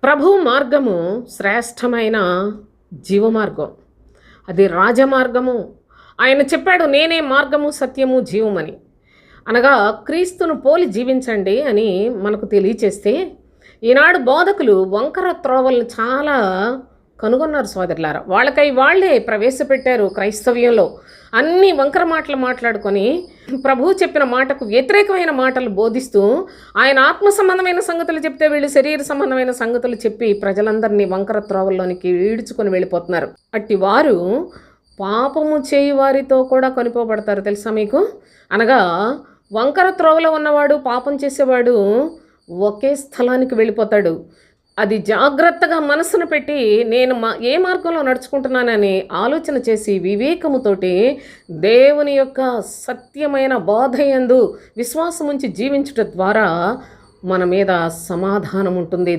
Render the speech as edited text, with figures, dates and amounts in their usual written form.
ప్రభు మార్గము శ్రేష్టమైన జీవమార్గం. అది రాజమార్గము. ఆయన చెప్పాడు, నేనే మార్గము సత్యము జీవమని. అనగా క్రీస్తును పోలి జీవించండి అని మనకు తెలియచేస్తే, ఈనాడు బోధకులు వంకర త్రోవలను చాలా కనుగొన్నారు సోదరులారా. వాళ్ళకై వాళ్ళే ప్రవేశపెట్టారు క్రైస్తవ్యంలో. అన్ని వంకర మాటలు మాట్లాడుకొని ప్రభువు చెప్పిన మాటకు వ్యతిరేకమైన మాటలు బోధిస్తూ, ఆయన ఆత్మ సంబంధమైన సంగతులు చెప్తే వీళ్ళు శరీర సంబంధమైన సంగతులు చెప్పి ప్రజలందరినీ వంకర త్రోవల్లోనికి ఈడ్చుకొని వెళ్ళిపోతున్నారు. అట్టి వారు పాపము చేయి వారితో కూడా కొనిపోబడతారు. తెలుసా మీకు? అనగా వంకర త్రోవలో ఉన్నవాడు, పాపం చేసేవాడు ఒకే స్థలానికి వెళ్ళిపోతాడు. అది జాగ్రత్తగా మనసును పెట్టి నేను ఏ మార్గంలో నడుచుకుంటున్నానని ఆలోచన చేసి వివేకముతోటి దేవుని యొక్క సత్యమైన బోధయందు విశ్వాసం ఉంచి జీవించుట ద్వారా మన మీద సమాధానం ఉంటుంది.